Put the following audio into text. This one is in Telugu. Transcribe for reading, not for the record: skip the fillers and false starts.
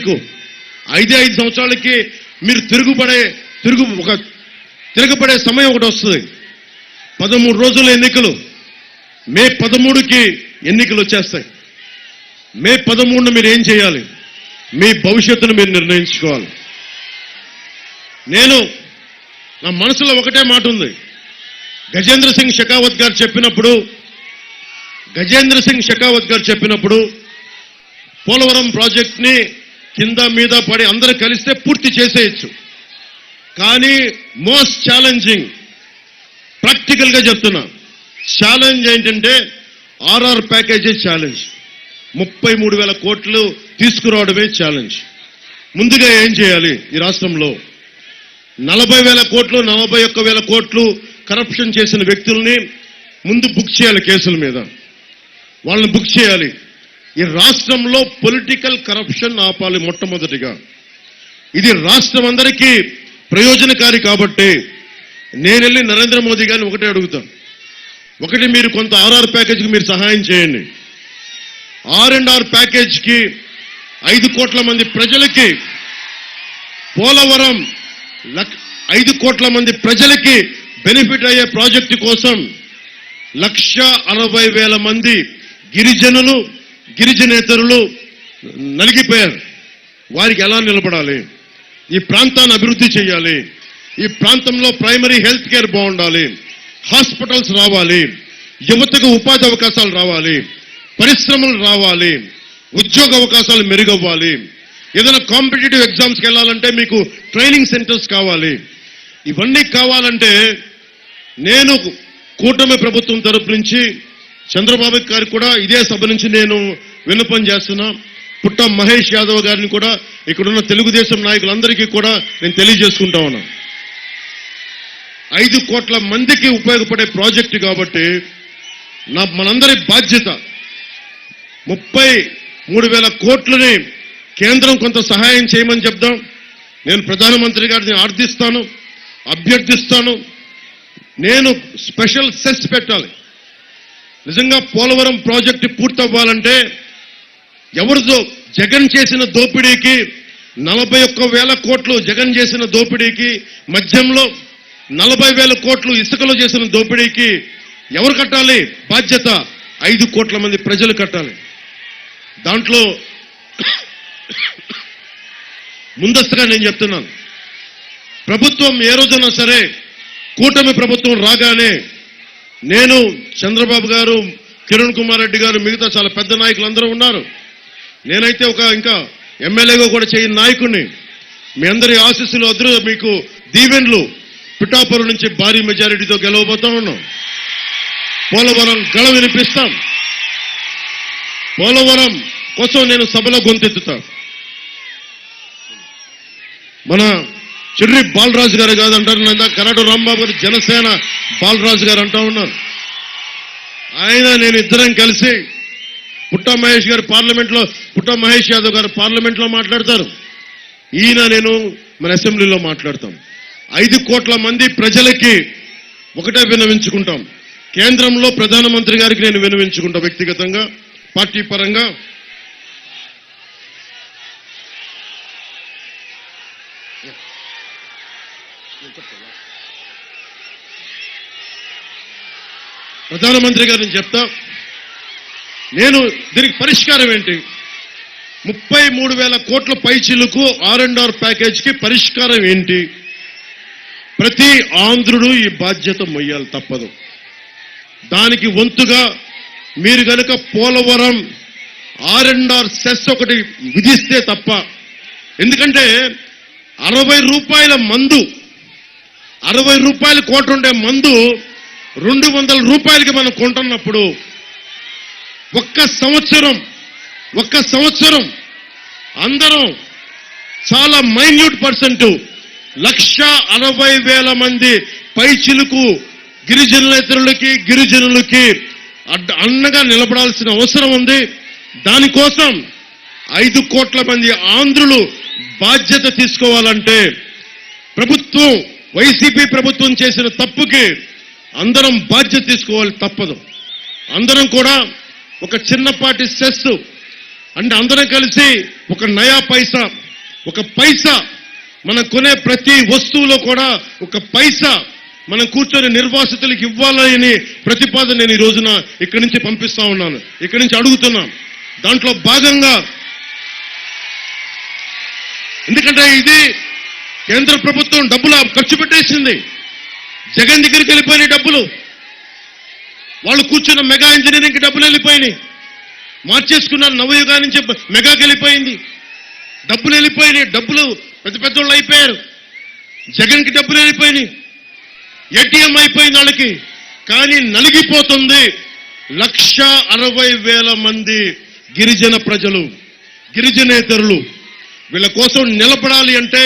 మీకు 5 సంవత్సరాలకి మీరు తిరగబడే సమయం ఒకటి వస్తుంది. 13 రోజుల ఎన్నికలు. మే 13కి ఎన్నికలు వచ్చేస్తాయి. మే 13న మీరు ఏం చేయాలి? మీ భవిష్యత్తును మీరు నిర్ణయించుకోవాలి. నా మనసులో ఒకటే మాట ఉంది. గజేంద్ర సింగ్ షెకావత్ గారు చెప్పినప్పుడు పోలవరం ప్రాజెక్ట్ని కింద మీద పడి అందరూ కలిస్తే పూర్తి చేసేయచ్చు. కానీ మోస్ట్ ఛాలెంజింగ్, ప్రాక్టికల్ గా చెప్తున్నా, ఛాలెంజ్ ఏంటంటే ఆర్ఆర్ ప్యాకేజీ ఛాలెంజ్. 33,000 కోట్లు తీసుకురావడమే ఛాలెంజ్. ముందుగా ఏం చేయాలి? ఈ రాష్ట్రంలో 40,000 కోట్లు 41,000 కోట్లు కరప్షన్ చేసిన వ్యక్తుల్ని ముందు బుక్ చేయాలి. కేసుల మీద వాళ్ళని బుక్ చేయాలి. ఈ రాష్ట్రంలో పొలిటికల్ కరప్షన్ ఆపాలి మొట్టమొదటిగా. ఇది రాష్ట్రం అందరికీ ప్రయోజనకారి కాబట్టి నేను వెళ్ళి నరేంద్ర మోదీ గారిని ఒకటే అడుగుతాను. ఒకటి, మీరు కొంత ఆర్ఆర్ ప్యాకేజీకి మీరు సహాయం చేయండి. R&R ప్యాకేజ్కి 5 కోట్ల మంది ప్రజలకి, పోలవరం 5 కోట్ల మంది ప్రజలకి బెనిఫిట్ అయ్యే ప్రాజెక్టు కోసం 1,60,000 మంది గిరిజనులు, గిరిజనేతరులు నలిగిపోయారు. వారికి ఎలా నిలబడాలి? ఈ ప్రాంతాన్ని అభివృద్ధి చేయాలి. ఈ ప్రాంతంలో ప్రైమరీ హెల్త్ కేర్ బాగుండాలి, హాస్పిటల్స్ రావాలి, యువతకు ఉపాధి అవకాశాలు రావాలి, పరిశ్రమలు రావాలి, ఉద్యోగ అవకాశాలు మెరుగవ్వాలి. ఏదైనా కాంపిటేటివ్ ఎగ్జామ్స్కి వెళ్ళాలంటే మీకు ట్రైనింగ్ సెంటర్స్ కావాలి. ఇవన్నీ కావాలంటే నేను కూటమి ప్రభుత్వం తరపు నుంచి చంద్రబాబు గారికి కూడా ఇదే సభ నుంచి నేను విన్నపం చేస్తున్నా. పుట్ట మహేష్ యాదవ్ గారిని కూడా, ఇక్కడున్న తెలుగుదేశం నాయకులందరికీ కూడా నేను తెలియజేసుకుంటా ఉన్నా. 5 కోట్ల మందికి ఉపయోగపడే ప్రాజెక్టు కాబట్టి మనందరి బాధ్యత 33,000 కోట్లని కేంద్రం కొంత సహాయం చేయమని చెప్దాం. నేను ప్రధానమంత్రి గారిని అభ్యర్థిస్తాను. నేను స్పెషల్ సెస్ పెట్టాలి. నిజంగా పోలవరం ప్రాజెక్టు పూర్తవ్వాలంటే ఎవరిదో జగన్ చేసిన దోపిడీకి 41,000 కోట్లు జగన్ చేసిన దోపిడీకి, మధ్యంలో 40,000 కోట్లు ఇసుకలో చేసిన దోపిడీకి ఎవరు కట్టాలి? బాధ్యత 5 కోట్ల మంది ప్రజలు కట్టాలి. దాంట్లో ముందస్తుగా నేను చెప్తున్నాను, ప్రభుత్వం ఏ రోజున సరే, కూటమి ప్రభుత్వం రాగానే నేను, చంద్రబాబు గారు, కిరణ్ కుమార్ రెడ్డి గారు, మిగతా చాలా పెద్ద నాయకులు అందరూ ఉన్నారు. నేనైతే ఇంకా ఎమ్మెల్యేగా కూడా చేయని నాయకుడిని. మీ అందరి ఆశీస్సులు, మీకు దీవెన్లు, పిఠాపురం నుంచి భారీ మెజారిటీతో గెలవబోతా ఉన్నాం. పోలవరం గళ వినిపిస్తాం. పోలవరం కోసం నేను సభలో గొంతెత్తుతా. మన చిర్రి బాలరాజు గారు కాదంటారు, కరాడు రాంబాబు గారు, జనసేన బాలరాజు గారు అంటా ఉన్నారు. నేను ఇద్దరం కలిసి పుట్ట మహేష్ యాదవ్ గారు పార్లమెంట్లో మాట్లాడతారు. నేను మన అసెంబ్లీలో మాట్లాడతాం. 5 కోట్ల మంది ప్రజలకి ఒకటే విన్నవించుకుంటాం. కేంద్రంలో ప్రధానమంత్రి గారికి నేను విన్నవించుకుంటా వ్యక్తిగతంగా, పార్టీ పరంగా. ప్రధానమంత్రి గారిని చెప్తా, నేను దీనికి పరిష్కారం ఏంటి? 33,000 కోట్ల పైచిలకు R&R ప్యాకేజీకి పరిష్కారం ఏంటి? ప్రతి ఆంధ్రుడు ఈ బాధ్యత మొయ్యాలి, తప్పదు. దానికి వంతుగా మీరు గనుక పోలవరం R&R సెస్ ఒకటి విధిస్తే తప్ప, ఎందుకంటే 60 రూపాయల మందు, 60 రూపాయల కోట ఉండే మందు 200 రూపాయలకి మనం కొంటున్నప్పుడు ఒక్క సంవత్సరం అందరం చాలా మైన్యూట్ పర్సెంట్ 1,60,000 మంది పైచిలుకు గిరిజనులకి అండగా నిలబడాల్సిన అవసరం ఉంది. దానికోసం 5 కోట్ల మంది ఆంధ్రులు బాధ్యత తీసుకోవాలంటే ప్రభుత్వం, వైసీపీ ప్రభుత్వం చేసిన తప్పుకి అందరం బాధ్యత తీసుకోవాలి, తప్పదు. అందరం కూడా ఒక చిన్నపాటి సెస్ అంటే అందరం కలిసి ఒక నయా పైసా, ఒక పైసా మనం కొనే ప్రతి వస్తువులో కూడా ఒక పైసా మనం కూర్చొని నిర్వాసితులకు ఇవ్వాలని ప్రతిపాదన నేను ఈ రోజున ఇక్కడి నుంచి పంపిస్తా ఉన్నాను, ఇక్కడి నుంచి అడుగుతున్నాం. దాంట్లో భాగంగా, ఎందుకంటే ఇది కేంద్ర ప్రభుత్వం డబ్బులు ఖర్చు పెట్టేసింది, జగన్ దగ్గరికి వెళ్ళిపోయినాయి డబ్బులు, వాళ్ళు కూర్చున్న మెగా ఇంజనీరింగ్కి డబ్బులు వెళ్ళిపోయినాయి, మార్చేసుకున్నారు, నవయుగా నుంచి మెగాకి వెళ్ళిపోయింది, డబ్బులు వెళ్ళిపోయినాయి, డబ్బులు పెద్ద పెద్దోళ్ళు అయిపోయారు, జగన్కి డబ్బులు వెళ్ళిపోయినాయి, ఏటీఎం అయిపోయింది వాళ్ళకి. కానీ నలిగిపోతుంది 1,60,000 మంది గిరిజన ప్రజలు, గిరిజనేతరులు. వీళ్ళ కోసం నిలబడాలి అంటే